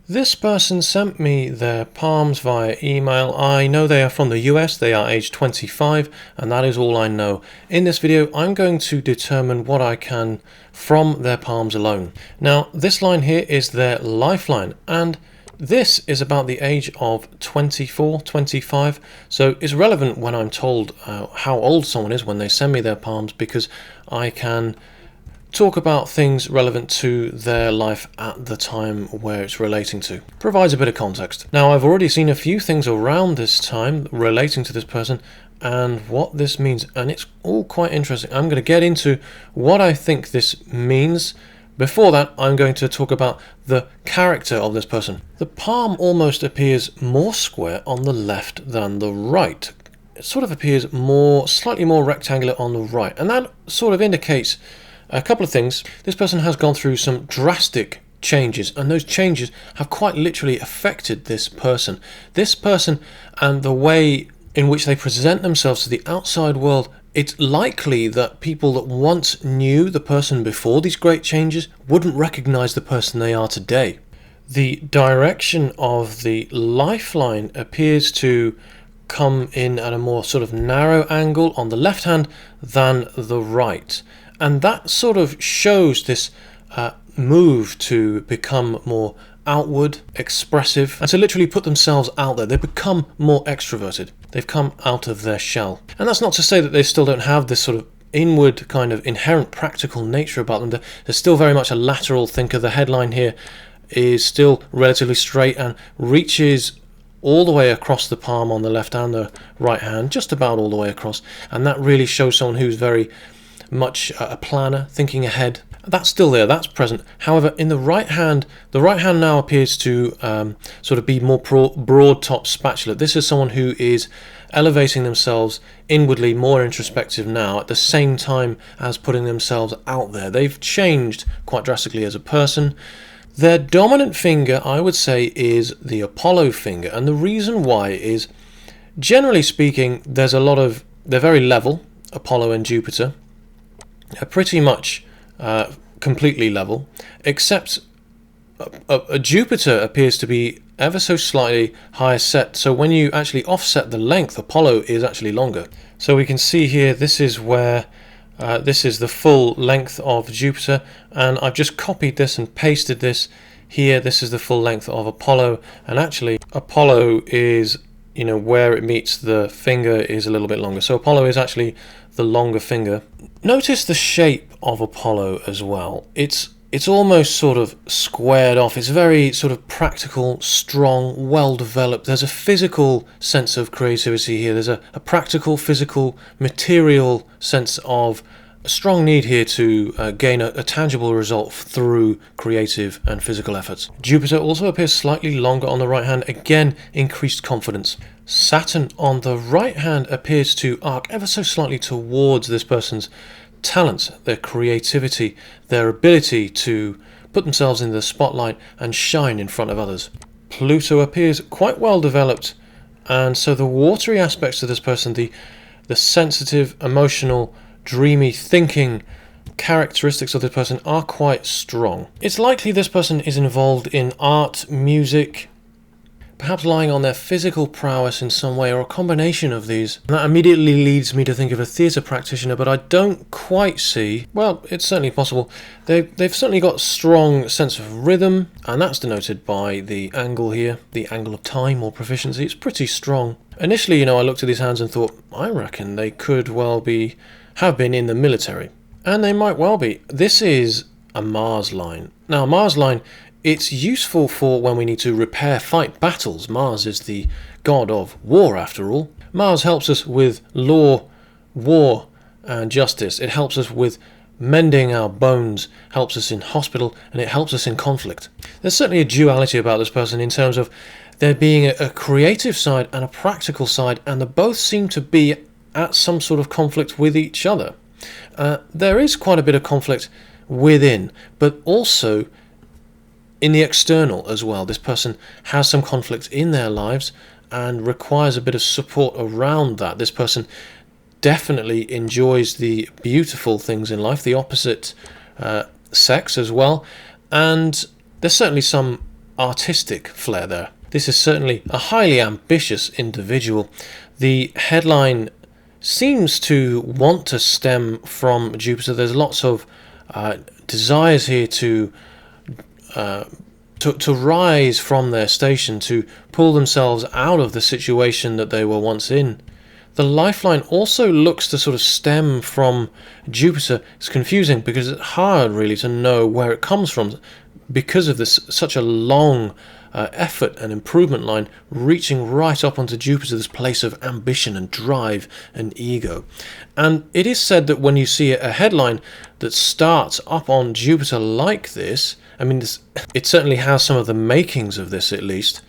This person sent me their palms via email. I know they are from the US, they are age 25, and that is all I know. In this video, I'm going to determine what I can from their palms alone. Now, this line here is their lifeline, and this is about the age of 24, 25, so it's relevant when I'm told how old someone is when they send me their palms, because I can talk about things relevant to their life at the time where it's relating to. Provides a bit of context. Now, I've already seen a few things around this time relating to this person and what this means, and it's all quite interesting. I'm going to get into what I think this means. Before that, I'm going to talk about the character of this person. The palm almost appears more square on the left than the right. It sort of appears slightly more rectangular on the right, and that sort of indicates a couple of things. This person has gone through some drastic changes, and those changes have quite literally affected this person. This person and the way in which they present themselves to the outside world, it's likely that people that once knew the person before these great changes wouldn't recognize the person they are today. The direction of the lifeline appears to come in at a more sort of narrow angle on the left hand than the right. And that sort of shows this move to become more outward, expressive, and to literally put themselves out there. They become more extroverted. They've come out of their shell. And that's not to say that they still don't have this sort of inward kind of inherent practical nature about them. They're still very much a lateral thinker. The headline here is still relatively straight and reaches all the way across the palm on the left and the right hand, just about all the way across. And that really shows someone who's very much a planner, thinking ahead. That's still there, that's present. However, in the right hand now appears to sort of be more broad top spatula. This is someone who is elevating themselves inwardly, more introspective now, at the same time as putting themselves out there. They've changed quite drastically as a person. Their dominant finger, I would say, is the Apollo finger, and the reason why is, generally speaking, they're very level, Apollo and Jupiter. Are pretty much completely level, except Jupiter appears to be ever so slightly higher set. So when you actually offset the length, Apollo is actually longer. So we can see here, this is where this is the full length of Jupiter, and I've just copied this and pasted this here. This is the full length of Apollo, and actually Apollo is, where it meets the finger is a little bit longer. So Apollo is actually the longer finger. Notice the shape of Apollo as well. It's almost sort of squared off. It's very sort of practical, strong, well developed. There's a physical sense of creativity here. There's a practical, physical, material sense of a strong need here to gain a tangible result through creative and physical efforts. Jupiter also appears slightly longer on the right hand, again increased confidence. Saturn on the right hand appears to arc ever so slightly towards this person's talents, their creativity, their ability to put themselves in the spotlight and shine in front of others. Pluto appears quite well developed, and so the watery aspects of this person, the sensitive, emotional, dreamy thinking characteristics of this person are quite strong. It's likely this person is involved in art, music, perhaps lying on their physical prowess in some way, or a combination of these. And that immediately leads me to think of a theatre practitioner, but I don't quite see, well, it's certainly possible. They've certainly got a strong sense of rhythm, and that's denoted by the angle here, the angle of time or proficiency. It's pretty strong. Initially, I looked at these hands and thought, I reckon they could well have been in the military. And they might well be. This is a Mars line. Now, a Mars line, it's useful for when we need to fight battles. Mars is the god of war, after all. Mars helps us with law, war, and justice. It helps us with mending our bones, helps us in hospital, and it helps us in conflict. There's certainly a duality about this person in terms of there being a creative side and a practical side, and they both seem to be at some sort of conflict with each other. There is quite a bit of conflict within, but also in the external as well. This person has some conflict in their lives and requires a bit of support around that. This person definitely enjoys the beautiful things in life, the opposite sex as well, and there's certainly some artistic flair there. This is certainly a highly ambitious individual. The headline seems to want to stem from Jupiter. There's lots of desires here to rise from their station, to pull themselves out of the situation that they were once in. The lifeline also looks to sort of stem from Jupiter. It's confusing because it's hard really to know where it comes from because of this such a long effort and improvement line reaching right up onto Jupiter, this place of ambition and drive and ego. And it is said that when you see a headline that starts up on Jupiter like this, I mean, it certainly has some of the makings of this at least,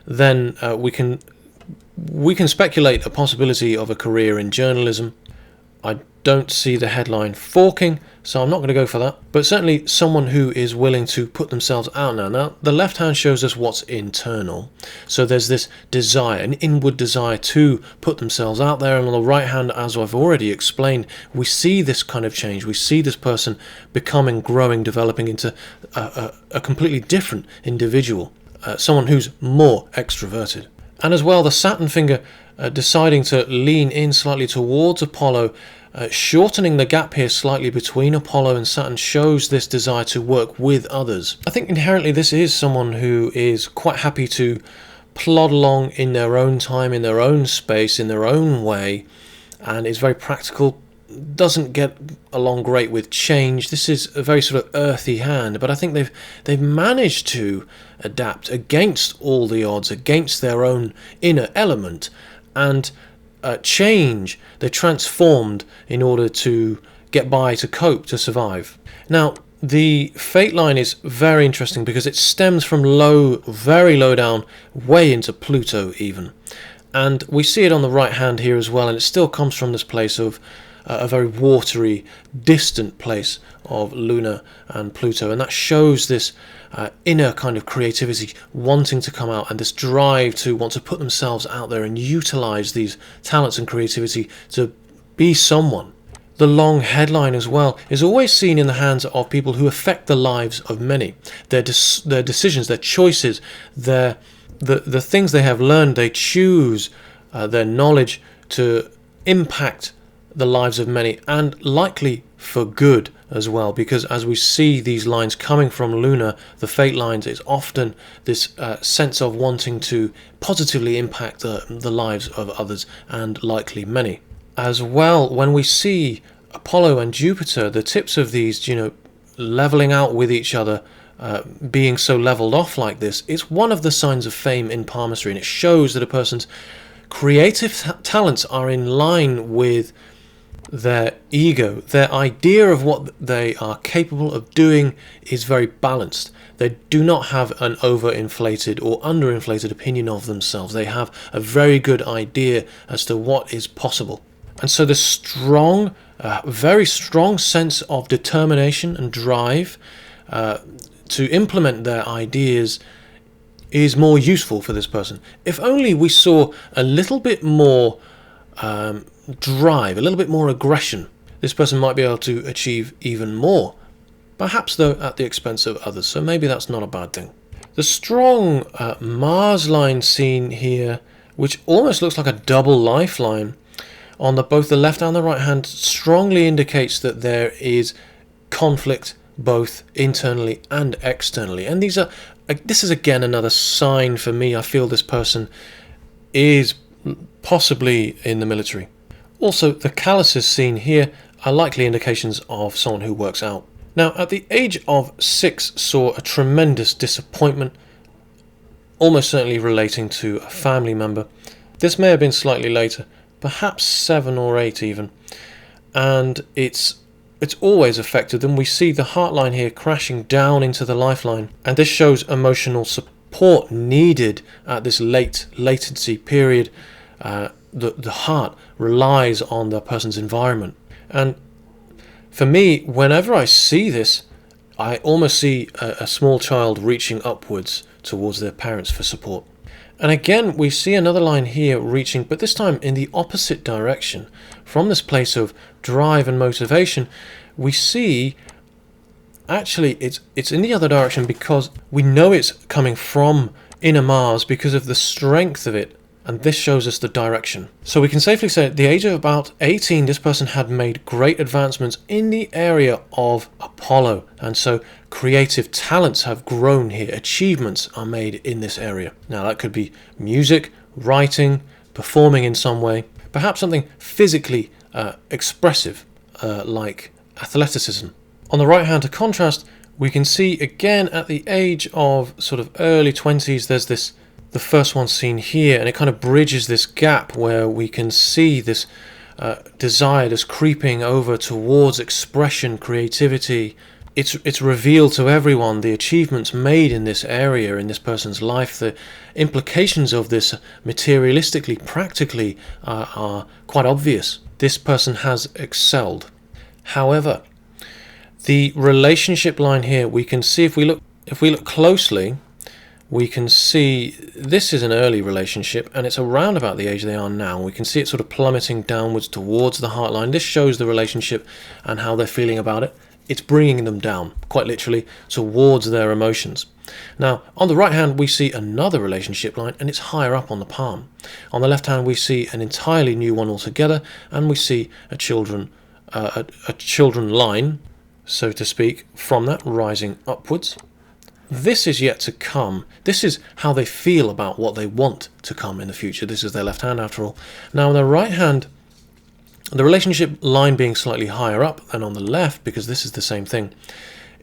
then we can speculate a possibility of a career in journalism. I don't see the headline forking, so I'm not going to go for that. But certainly someone who is willing to put themselves out now. Now, the left hand shows us what's internal. So there's this desire, an inward desire to put themselves out there. And on the right hand, as I've already explained, we see this kind of change. We see this person becoming, growing, developing into a completely different individual. Someone who's more extroverted. And as well, the Saturn finger deciding to lean in slightly towards Apollo, shortening the gap here slightly between Apollo and Saturn, shows this desire to work with others. I think inherently this is someone who is quite happy to plod along in their own time, in their own space, in their own way, and is very practical, doesn't get along great with change. This is a very sort of earthy hand, but I think they've managed to adapt against all the odds, against their own inner element, and change. They're transformed in order to get by, to cope, to survive. Now, the fate line is very interesting because it stems from low, very low down, way into Pluto even. And we see it on the right hand here as well, and it still comes from this place of a very watery, distant place of Luna and Pluto, and that shows this inner kind of creativity wanting to come out, and this drive to want to put themselves out there and utilize these talents and creativity to be someone. The long headline as well is always seen in the hands of people who affect the lives of many. Their decisions, their choices, the things they have learned, they choose their knowledge to impact the lives of many, and likely for good as well, because as we see these lines coming from Luna, the fate lines, is often this sense of wanting to positively impact the lives of others, and likely many. As well, when we see Apollo and Jupiter, the tips of these, leveling out with each other, being so leveled off like this, it's one of the signs of fame in palmistry, and it shows that a person's creative talents are in line with their ego. Their idea of what they are capable of doing is very balanced. They do not have an overinflated or underinflated opinion of themselves. They have a very good idea as to what is possible. And so the strong, very strong sense of determination and drive to implement their ideas is more useful for this person. If only we saw a little bit more drive, a little bit more aggression, this person might be able to achieve even more, perhaps though at the expense of others, so maybe that's not a bad thing. The strong Mars line seen here, which almost looks like a double lifeline on both the left and the right hand, strongly indicates that there is conflict both internally and externally, and this is again another sign for me. I feel this person is possibly in the military. Also, the calluses seen here are likely indications of someone who works out. Now, at the age of 6, saw a tremendous disappointment, almost certainly relating to a family member. This may have been slightly later, perhaps 7 or 8 even, and it's always affected them. We see the heart line here crashing down into the lifeline, and this shows emotional support needed at this latency period. The heart relies on the person's environment, and for me, whenever I see this, I almost see a small child reaching upwards towards their parents for support. And again, we see another line here reaching, but this time in the opposite direction. From this place of drive and motivation, we see actually it's in the other direction because we know it's coming from inner Mars because of the strength of it, and this shows us the direction. So we can safely say at the age of about 18, this person had made great advancements in the area of Apollo, and so creative talents have grown here. Achievements are made in this area. Now that could be music, writing, performing in some way, perhaps something physically expressive like athleticism. On the right hand, to contrast, we can see again at the age of sort of early 20s, there's this, the first one seen here, and it kind of bridges this gap where we can see this desire that's creeping over towards expression, creativity. It's revealed to everyone the achievements made in this area, in this person's life. The implications of this materialistically, practically are quite obvious. This person has excelled. However, the relationship line here, we can see if we look closely, we can see this is an early relationship and it's around about the age they are now. We can see it sort of plummeting downwards towards the heart line. This shows the relationship and how they're feeling about it. It's bringing them down, quite literally, towards their emotions. Now, on the right hand, we see another relationship line, and it's higher up on the palm. On the left hand, we see an entirely new one altogether, and we see a children line, so to speak, from that rising upwards. This is yet to come. This is how they feel about what they want to come in the future. This is their left hand, after all. Now, on the right hand, the relationship line being slightly higher up than on the left, because this is the same thing,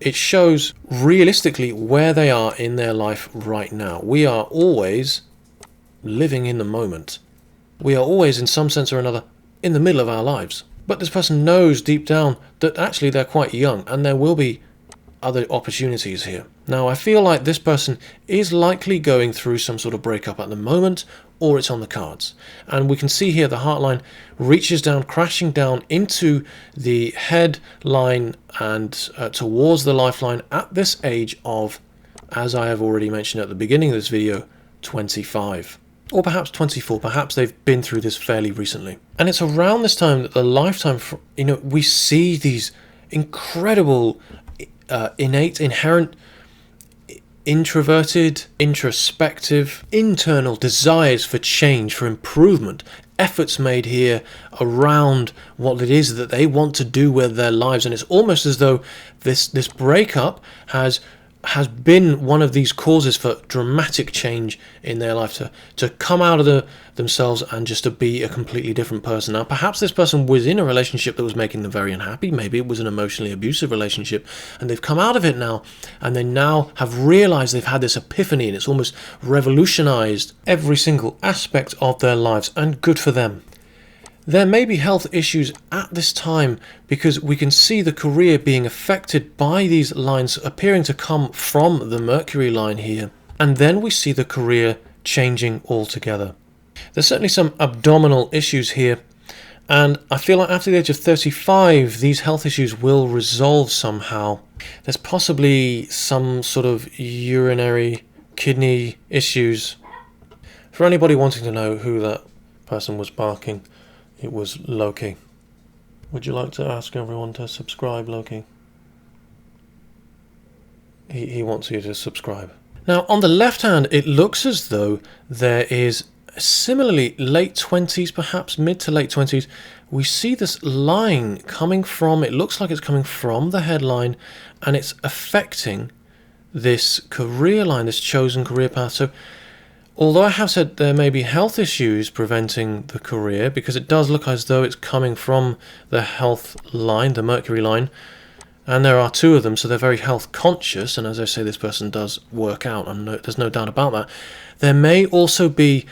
it shows realistically where they are in their life right now. We are always living in the moment. We are always, in some sense or another, in the middle of our lives. But this person knows deep down that actually they're quite young, and there will be other opportunities here. Now, I feel like this person is likely going through some sort of breakup at the moment, or it's on the cards. And we can see here the heart line reaches down, crashing down into the head line and towards the lifeline at this age of, as I have already mentioned at the beginning of this video, 25. Or perhaps 24, perhaps they've been through this fairly recently. And it's around this time that the lifetime, we see these incredible, innate, inherent, introverted, introspective, internal desires for change, for improvement, efforts made here around what it is that they want to do with their lives. And it's almost as though this breakup has been one of these causes for dramatic change in their life, to come out of themselves and just to be a completely different person. Now, perhaps this person was in a relationship that was making them very unhappy. Maybe it was an emotionally abusive relationship, and they've come out of it now, and they now have realized they've had this epiphany, and it's almost revolutionized every single aspect of their lives, and good for them. There may be health issues at this time because we can see the career being affected by these lines appearing to come from the Mercury line here. And then we see the career changing altogether. There's certainly some abdominal issues here. And I feel like after the age of 35, these health issues will resolve somehow. There's possibly some sort of urinary kidney issues. For anybody wanting to know who that person was barking, it was Loki. Would you like to ask everyone to subscribe, Loki? He wants you to subscribe. Now, on the left hand, it looks as though there is similarly late 20s, perhaps mid to late 20s. We see this line coming from, it looks like it's coming from the headline, and it's affecting this career line, this chosen career path. So, although I have said there may be health issues preventing the career, because it does look as though it's coming from the health line, the Mercury line, and there are two of them, so they're very health conscious, and as I say, this person does work out, and there's no doubt about that. There may also be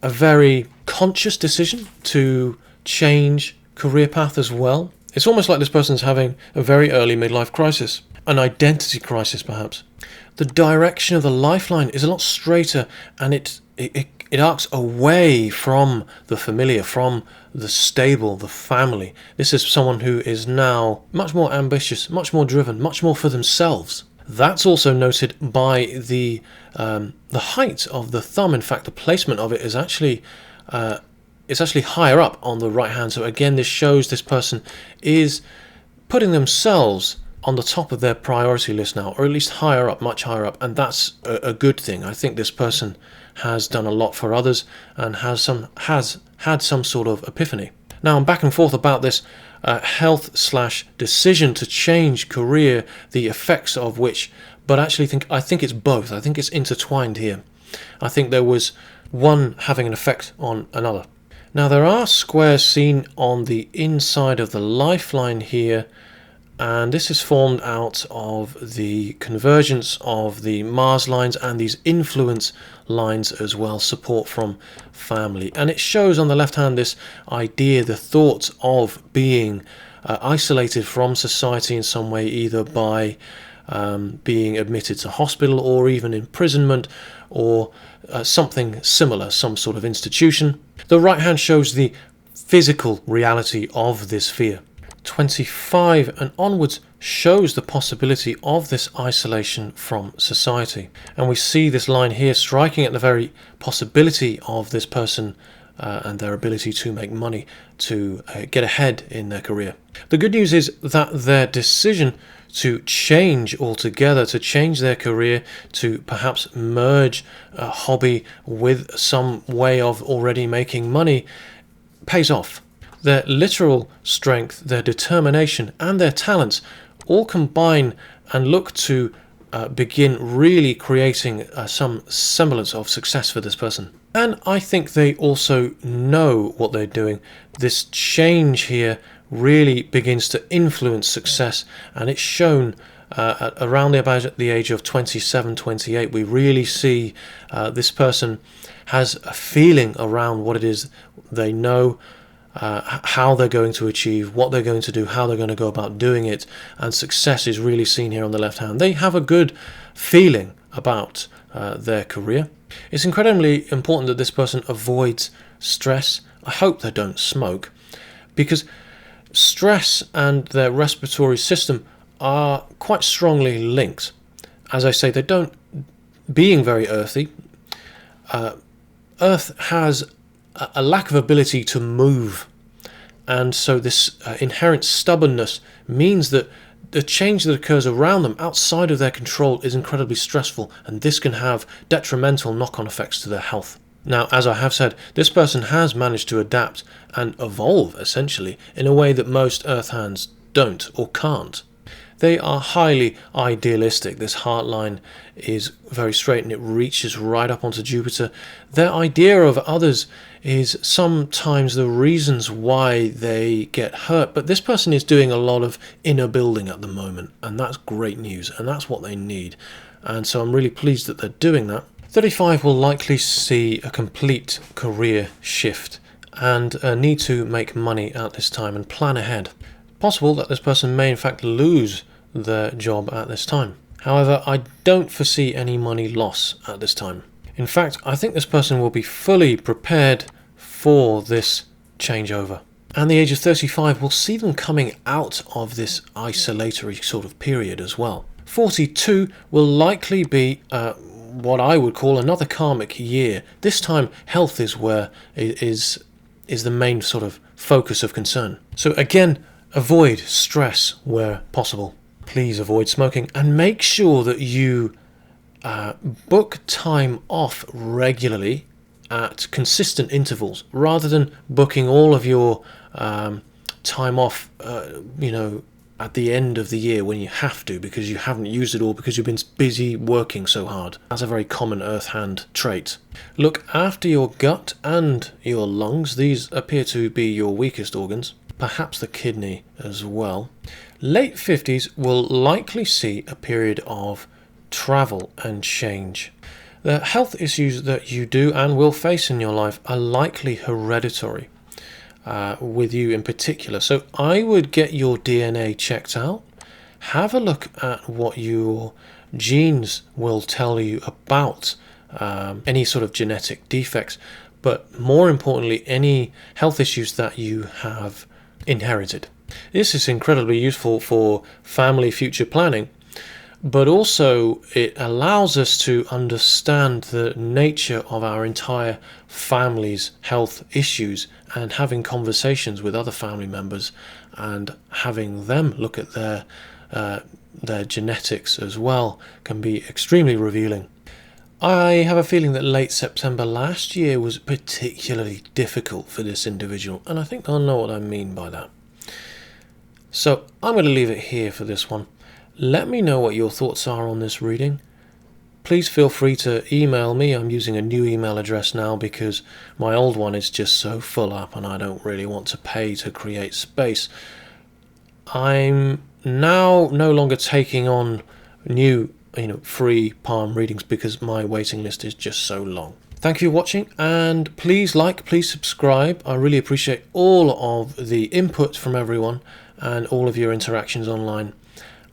a very conscious decision to change career path as well. It's almost like this person's having a very early midlife crisis, an identity crisis perhaps. The direction of the lifeline is a lot straighter, and it arcs away from the familiar, from the stable, the family. This is someone who is now much more ambitious, much more driven, much more for themselves. That's also noted by the height of the thumb. In fact, the placement of it is actually higher up on the right hand. So again, this shows this person is putting themselves on the top of their priority list now, or at least higher up, much higher up, and that's a good thing. I think this person has done a lot for others and has had some sort of epiphany. Now, I'm back and forth about this health/decision to change career, the effects of which, but actually I think it's both. I think it's intertwined here. I think there was one having an effect on another. Now, there are squares seen on the inside of the lifeline here, and this is formed out of the convergence of the Mars lines and these influence lines as well, support from family. And it shows on the left hand this idea, the thought of being isolated from society in some way, either by being admitted to hospital or even imprisonment or something similar, some sort of institution. The right hand shows the physical reality of this fear. 25 and onwards shows the possibility of this isolation from society. And we see this line here striking at the very possibility of this person and their ability to make money, to get ahead in their career. The good news is that their decision to change altogether, to change their career, to perhaps merge a hobby with some way of already making money, pays off. Their literal strength, their determination, and their talents all combine and look to begin really creating some semblance of success for this person. And I think they also know what they're doing. This change here really begins to influence success, and it's shown around about the age of 27, 28. We really see this person has a feeling around what it is they know, how they're going to achieve, what they're going to do, how they're going to go about doing it, and success is really seen here on the left hand. They have a good feeling about their career. It's incredibly important that this person avoids stress. I hope they don't smoke, because stress and their respiratory system are quite strongly linked. As I say, they don't, being very earthy, Earth has a lack of ability to move, and so this inherent stubbornness means that the change that occurs around them outside of their control is incredibly stressful, and this can have detrimental knock-on effects to their health. Now, as I have said, this person has managed to adapt and evolve essentially in a way that most Earth hands don't or can't. They are highly idealistic. This heart line is very straight and it reaches right up onto Jupiter. Their idea of others is sometimes the reasons why they get hurt, but this person is doing a lot of inner building at the moment, and that's great news, and that's what they need. And so I'm really pleased that they're doing that. 35 will likely see a complete career shift and need to make money at this time and plan ahead. Possible that this person may in fact lose their job at this time. However, I don't foresee any money loss at this time. In fact, I think this person will be fully prepared for this changeover. And the age of 35 will see them coming out of this isolatory sort of period as well. 42 will likely be what I would call another karmic year. This time, health is where is the main sort of focus of concern. So again, avoid stress where possible. Please avoid smoking and make sure that you book time off regularly at consistent intervals, rather than booking all of your time off, at the end of the year when you have to, because you haven't used it all because you've been busy working so hard. That's a very common Earth hand trait. Look after your gut and your lungs. These appear to be your weakest organs. Perhaps the kidney as well. Late 50s will likely see a period of travel and change. The health issues that you do and will face in your life are likely hereditary, with you in particular. So I would get your DNA checked out. Have a look at what your genes will tell you about any sort of genetic defects, but more importantly, any health issues that you have inherited. This is incredibly useful for family future planning, but also it allows us to understand the nature of our entire family's health issues, and having conversations with other family members and having them look at their their genetics as well can be extremely revealing. I have a feeling that late September last year was particularly difficult for this individual, and I think they'll know what I mean by that. So I'm going to leave it here for this one. Let me know what your thoughts are on this reading. Please feel free to email me. I'm using a new email address now because my old one is just so full up and I don't really want to pay to create space. I'm now no longer taking on new free palm readings because my waiting list is just so long. Thank you for watching, and please please subscribe. I really appreciate all of the input from everyone and all of your interactions online.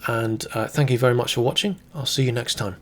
And thank you very much for watching. I'll see you next time.